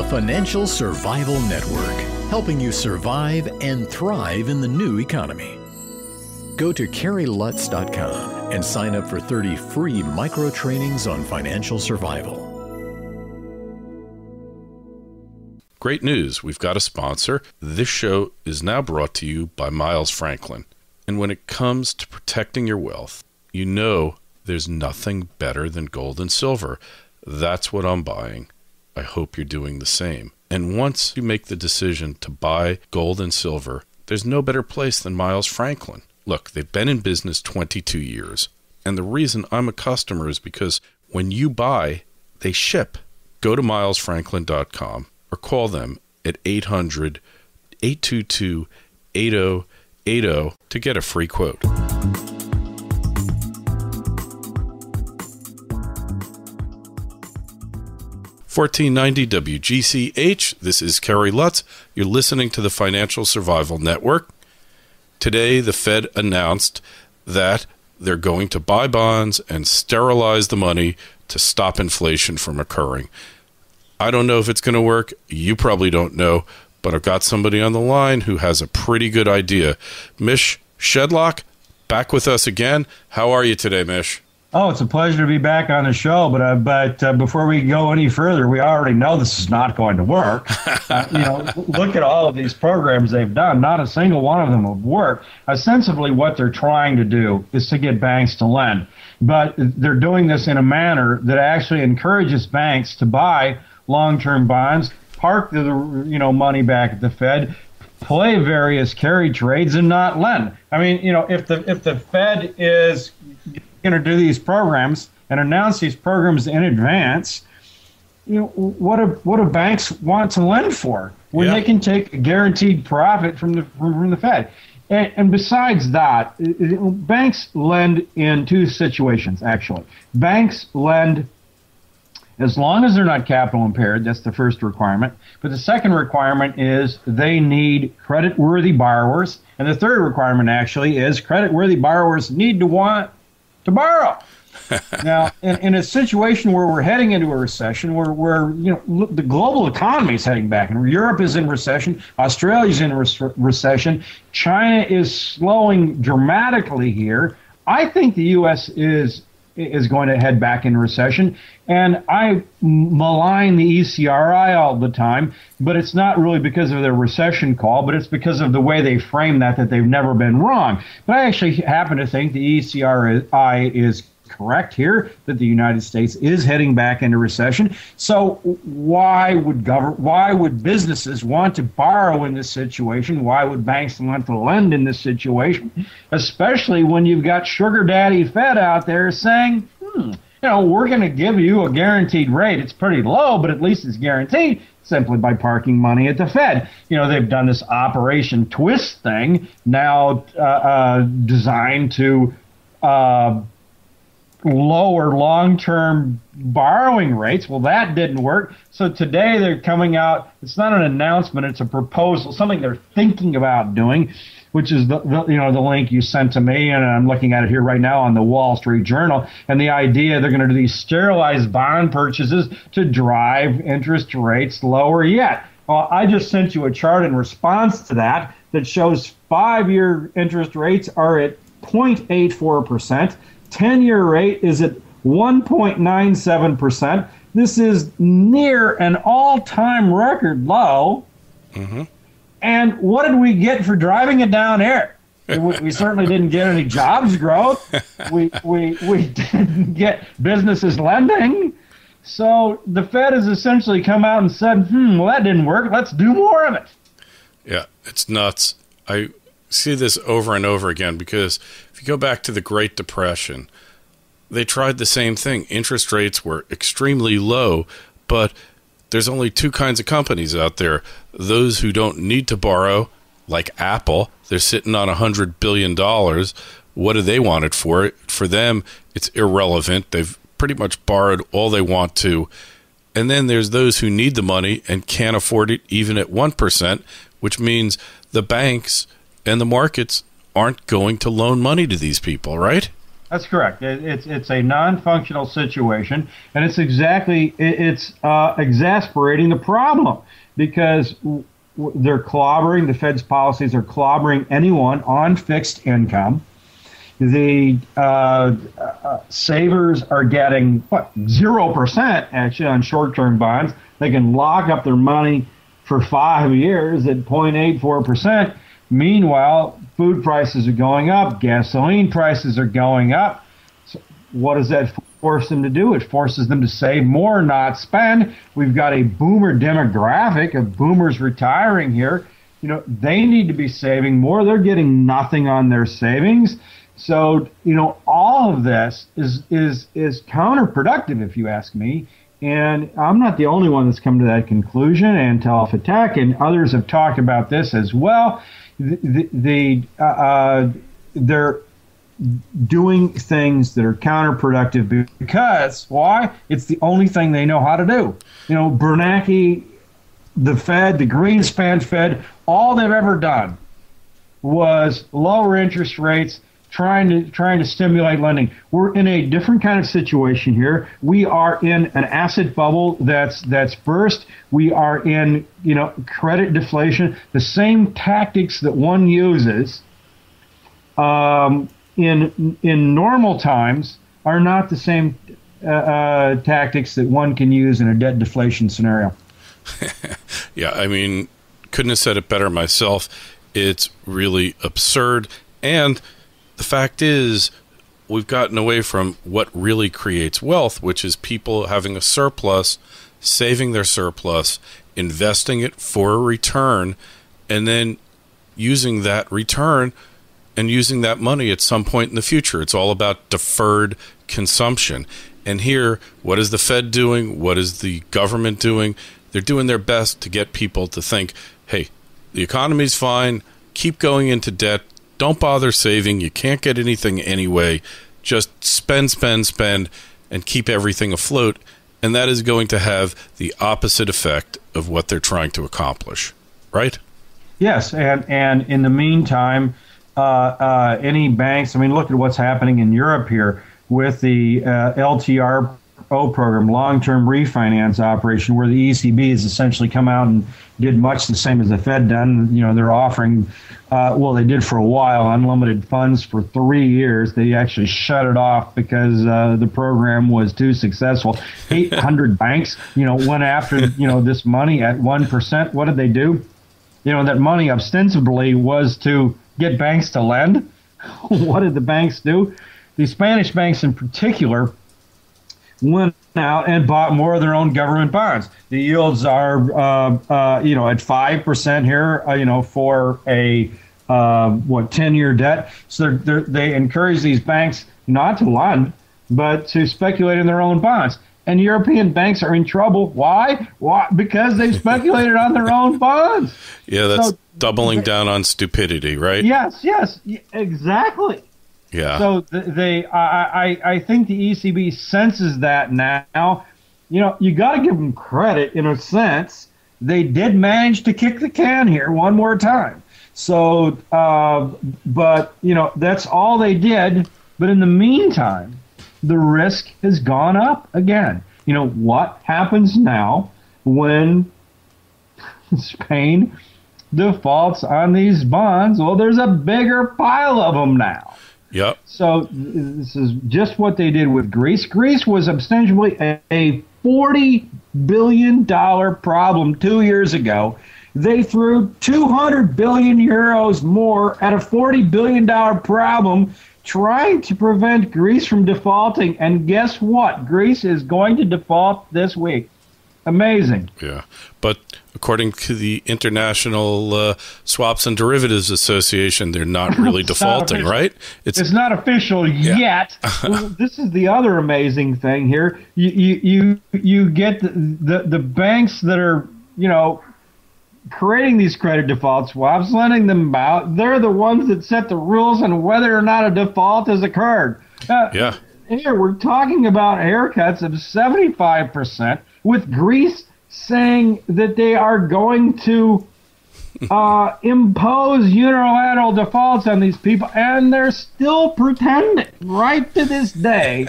The Financial Survival Network, helping you survive and thrive in the new economy. Go to CarrieLutz.com and sign up for 30 free micro trainings on financial survival. Great news, we've got a sponsor. This show is now brought to you by Miles Franklin. And when it comes to protecting your wealth, you know there's nothing better than gold and silver. That's what I'm buying. I hope you're doing the same. And once you make the decision to buy gold and silver, there's no better place than Miles Franklin. Look, they've been in business 22 years. And the reason I'm a customer is because when you buy, they ship. Go to milesfranklin.com. or call them at 800-822-8080 to get a free quote. $14.90 WGCH. This is Kerry Lutz. You're listening to the Financial Survival Network. Today, the Fed announced that they're going to buy bonds and sterilize the money to stop inflation from occurring. I don't know if it's going to work. You probably don't know, but I've got somebody on the line who has a pretty good idea. Mish Shedlock, back with us again. How are you today, Mish? Oh, it's a pleasure to be back on the show. But before we go any further, we already know this is not going to work. Look at all of these programs they've done. Not a single one of them have worked. Ostensibly, what they're trying to do is to get banks to lend. But they're doing this in a manner that actually encourages banks to buy long-term bonds, park the money back at the Fed, play various carry trades, and not lend. I mean, if the Fed is going to do these programs and announce these programs in advance, what do banks want to lend for when they can take a guaranteed profit from the Fed? And besides that, banks lend in two situations, actually. Banks lend as long as they're not capital impaired. That's the first requirement. But the second requirement is they need credit-worthy borrowers. And the third requirement, actually, is credit-worthy borrowers need to want to borrow. Now, in a situation where we're heading into a recession, where the global economy is heading back, and Europe is in recession, Australia's in recession, China is slowing dramatically here, I think the U.S. is going to head back in recession. And I malign the ECRI all the time, but it's not really because of their recession call, but it's because of the way they frame that they've never been wrong. But I actually happen to think the ECRI is correct here, that the United States is heading back into recession. So why would businesses want to borrow in this situation? Why would banks want to lend in this situation? Especially when you've got sugar daddy Fed out there saying, we're going to give you a guaranteed rate. It's pretty low, but at least it's guaranteed simply by parking money at the Fed. They've done this Operation Twist thing now designed to lower long-term borrowing rates. Well, that didn't work. So today they're coming out. It's not an announcement. It's a proposal, something they're thinking about doing, which is the link you sent to me, and I'm looking at it here right now on the Wall Street Journal. And the idea they're going to do these sterilized bond purchases to drive interest rates lower yet. Well, I just sent you a chart in response to that shows 5-year interest rates are at 0.84%. 10-year rate is at 1.97%. This is near an all-time record low. Mm-hmm. And what did we get for driving it down here? We certainly didn't get any jobs growth. We didn't get businesses lending. So the Fed has essentially come out and said, well, that didn't work. Let's do more of it. Yeah, it's nuts. I see this over and over again because if you go back to the Great Depression, they tried the same thing. Interest rates were extremely low, but there's only two kinds of companies out there. Those who don't need to borrow, like Apple, they're sitting on $100 billion. What do they want it for? For them, it's irrelevant. They've pretty much borrowed all they want to. And then there's those who need the money and can't afford it even at 1%, which means the banks and the markets aren't going to loan money to these people, right? That's correct. It's a non-functional situation, and it's exasperating the problem because they're clobbering. The Fed's policies are clobbering anyone on fixed income. The savers are getting 0% actually on short-term bonds. They can lock up their money for 5 years at 0.84%. Meanwhile, food prices are going up, gasoline prices are going up. So what does that force them to do? It forces them to save more, not spend. We've got a boomer demographic of boomers retiring here. They need to be saving more. They're getting nothing on their savings. So, all of this is counterproductive, if you ask me. And I'm not the only one that's come to that conclusion. Antal Fatak and others have talked about this as well. They're doing things that are counterproductive because why? It's the only thing they know how to do. Bernanke, the Fed, the Greenspan Fed, all they've ever done was lower interest rates, trying to stimulate lending. We're in a different kind of situation here. We are in an asset bubble that's burst. We are in credit deflation. The same tactics that one uses in normal times are not the same tactics that one can use in a debt deflation scenario. Yeah, I mean, couldn't have said it better myself. It's really absurd. And the fact is, we've gotten away from what really creates wealth, which is people having a surplus, saving their surplus, investing it for a return, and then using that return and using that money at some point in the future. It's all about deferred consumption. And here, what is the Fed doing? What is the government doing? They're doing their best to get people to think, hey, the economy's fine, keep going into debt, don't bother saving, you can't get anything anyway, just spend, and keep everything afloat. And that is going to have the opposite effect of what they're trying to accomplish, right? Yes, and in the meantime, any banks, look at what's happening in Europe here with the LTRO program, long-term refinance operation, where the ECB has essentially come out and did much the same as the Fed done. They're offering, they did for a while, unlimited funds for 3 years. They actually shut it off because the program was too successful. 800 banks, went after, this money at 1%. What did they do? That money ostensibly was to get banks to lend. What did the banks do? The Spanish banks in particular went out and bought more of their own government bonds. The yields are, at 5% here, for a 10-year debt. So they encourage these banks not to lend, but to speculate in their own bonds. And European banks are in trouble. Why? Because they speculated on their own bonds. Yeah, that's doubling down on stupidity, right? Yes, exactly. Yeah. So I think the ECB senses that now. You got to give them credit in a sense. They did manage to kick the can here one more time. So, but that's all they did. But in the meantime, the risk has gone up again. What happens now when Spain defaults on these bonds? Well, there's a bigger pile of them now. Yep. So this is just what they did with Greece. Greece was ostensibly a $40 billion problem 2 years ago. They threw 200 billion euros more at a $40 billion problem, trying to prevent Greece from defaulting. And guess what? Greece is going to default this week. Amazing. Yeah. But according to the International Swaps and Derivatives Association, they're not really defaulting, right? It's not official yet. Well, this is the other amazing thing here. You get the banks that are, creating these credit default swaps, lending them out. They're the ones that set the rules on whether or not a default has occurred. Yeah. Here, we're talking about haircuts of 75%, with Greece saying that they are going to impose unilateral defaults on these people, and they're still pretending right to this day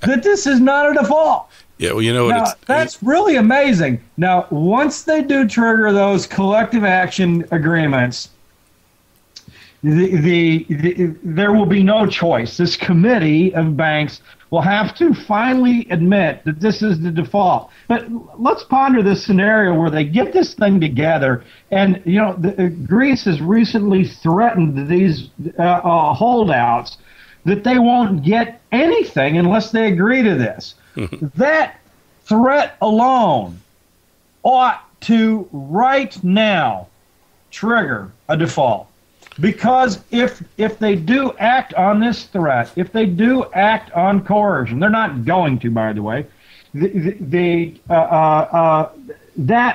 that this is not a default. Yeah, well, you know now, what? That's really amazing. Now, once they do trigger those collective action agreements, there will be no choice. This committee of banks will have to finally admit that this is the default. But let's ponder this scenario where they get this thing together, and Greece has recently threatened these holdouts that they won't get anything unless they agree to this. That threat alone ought to right now trigger a default. Because if they do act on this threat, if they do act on coercion, they're not going to, by the way, that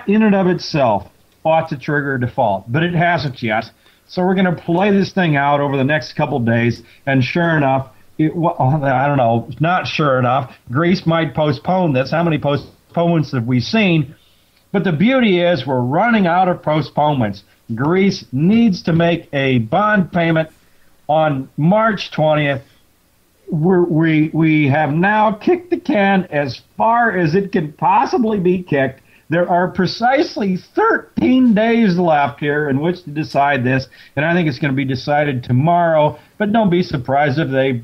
in and of itself ought to trigger a default. But it hasn't yet. So we're going to play this thing out over the next couple of days, and sure enough, I don't know, not sure enough, Greece might postpone this. How many postponements have we seen? But the beauty is we're running out of postponements. Greece needs to make a bond payment on March 20th. We have now kicked the can as far as it can possibly be kicked. There are precisely 13 days left here in which to decide this, and I think it's going to be decided tomorrow. But don't be surprised if they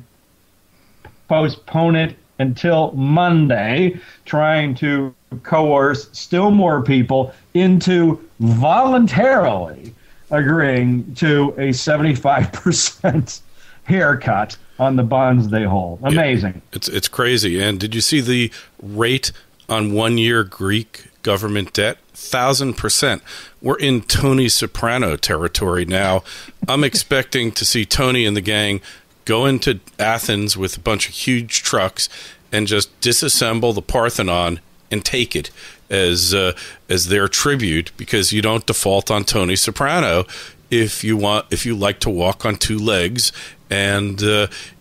postpone it until Monday, trying to coerce still more people into voluntarily agreeing to a 75% haircut on the bonds they hold. Amazing. Yeah, it's crazy. And did you see the rate on 1 year Greek government debt? 1,000%. We're in Tony Soprano territory now. I'm expecting to see Tony and the gang go into Athens with a bunch of huge trucks and just disassemble the Parthenon and take it as their tribute, because you don't default on Tony Soprano if you like to walk on two legs, and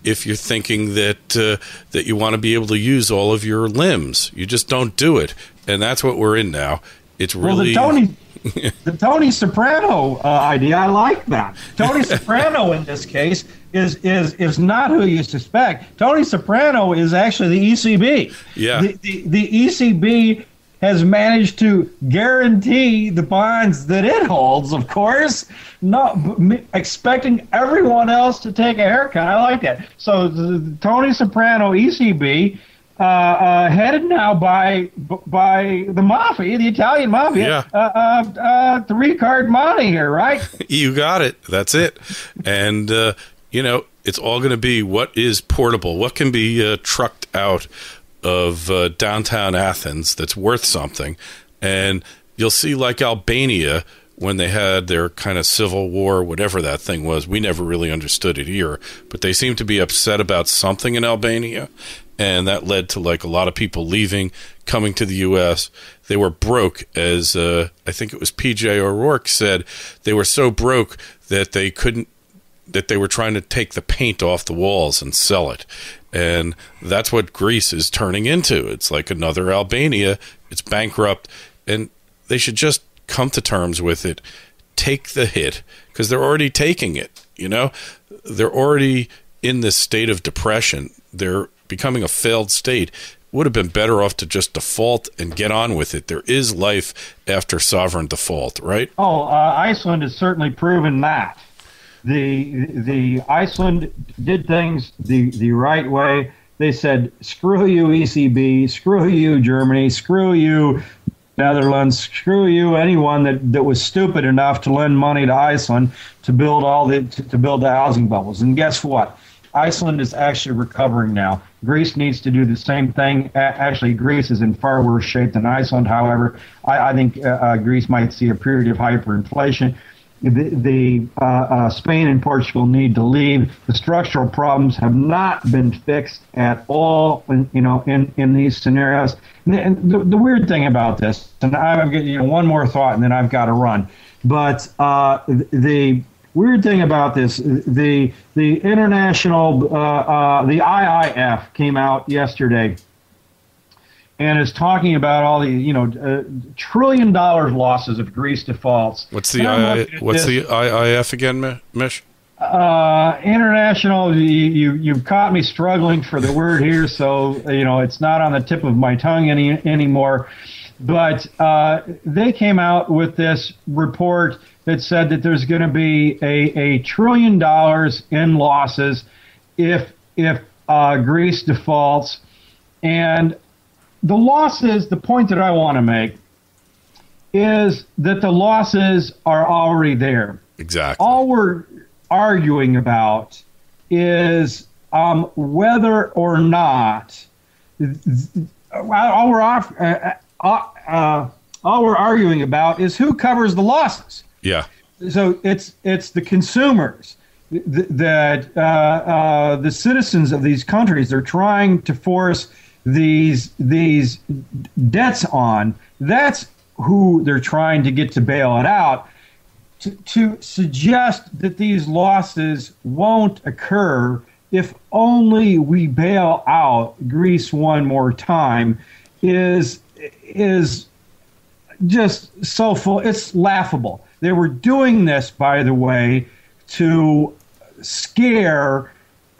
if you're thinking that you want to be able to use all of your limbs. You just don't do it, and that's what we're in now. It's really the Tony Soprano idea. I like that. Tony Soprano in this case is not who you suspect. Tony Soprano is actually the ECB. Yeah. The ECB has managed to guarantee the bonds that it holds, of course, not expecting everyone else to take a haircut. I like that. So the Tony Soprano ECB, headed now by the mafia, the Italian mafia, three-card money here, right? You got it. That's it. And, it's all going to be what is portable, what can be trucked out of downtown Athens that's worth something. And you'll see, like Albania, when they had their kind of civil war, whatever that thing was, we never really understood it here, but they seemed to be upset about something in Albania, and that led to like a lot of people leaving, coming to the U.S. They were broke, as I think it was P.J. O'Rourke said. They were so broke that they were trying to take the paint off the walls and sell it. And that's what Greece is turning into. It's like another Albania. It's bankrupt, and they should just come to terms with it, take the hit, because they're already taking it. They're already in this state of depression. They're becoming a failed state. Would have been better off to just default and get on with it. There is life after sovereign default, right? Iceland has certainly proven that. The Iceland did things the right way. They said, screw you, ECB, screw you, Germany, screw you, Netherlands, screw you, anyone that was stupid enough to lend money to Iceland to build the housing bubbles. And guess what? Iceland is actually recovering now. Greece needs to do the same thing. Actually, Greece is in far worse shape than Iceland. However, I think Greece might see a period of hyperinflation. Spain and Portugal need to leave. The structural problems have not been fixed at all in these scenarios. And the weird thing about this, and I'm getting one more thought, and then I've got to run. But the weird thing about this, the international, the IIF came out yesterday, and is talking about all the, $1 trillion losses of Greece defaults. What's the IIF again, Mish? International. You've caught me struggling for the word here, so it's not on the tip of my tongue anymore. But they came out with this report that said that there's going to be $1 trillion in losses if Greece defaults. And the losses, the point that I want to make is that the losses are already there. Exactly. All we're arguing about is whether or not all we're arguing about is who covers the losses. Yeah. So it's the consumers that the citizens of these countries are trying to force these debts on. That's who they're trying to get to bail it out. To suggest that these losses won't occur if only we bail out Greece one more time is just so full. It's laughable. They were doing this, by the way, to scare.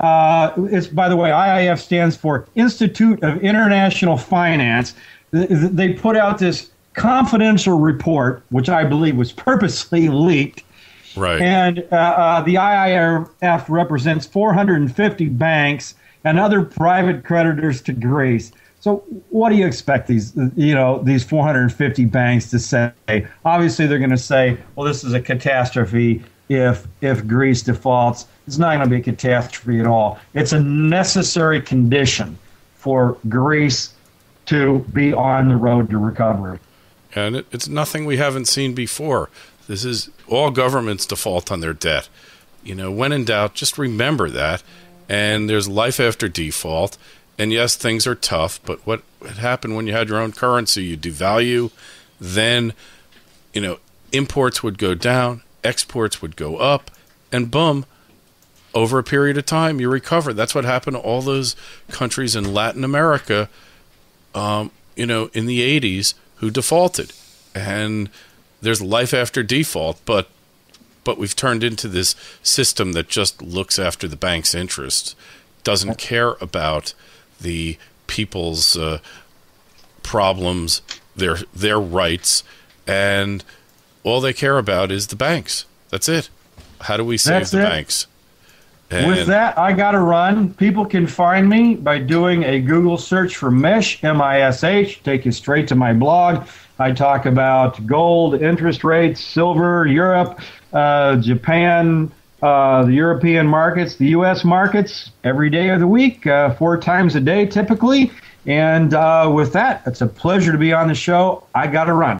It's, by the way, IIF stands for Institute of International Finance. They put out this confidential report, which I believe was purposely leaked. Right. And the IIF represents 450 banks and other private creditors to Greece. So what do you expect these 450 banks to say? Obviously, they're going to say, well, this is a catastrophe if Greece defaults. It's not going to be a catastrophe at all. It's a necessary condition for Greece to be on the road to recovery. And it's nothing we haven't seen before. This is all governments default on their debt. When in doubt, just remember that. And there's life after default. And yes, things are tough, but what happened when you had your own currency? You devalue, then, imports would go down, exports would go up, and boom, over a period of time, you recover. That's what happened to all those countries in Latin America, in the 80s, who defaulted. And there's life after default, but we've turned into this system that just looks after the bank's interests, doesn't care about the people's problems, their rights, and all they care about is the banks. That's it. How do we save the banks? And with that, I got to run. People can find me by doing a Google search for Mish, M-I-S-H, take you straight to my blog. I talk about gold, interest rates, silver, Europe, Japan, the European markets, the U.S. markets, every day of the week, 4 times a day typically. And with that, it's a pleasure to be on the show. I got to run.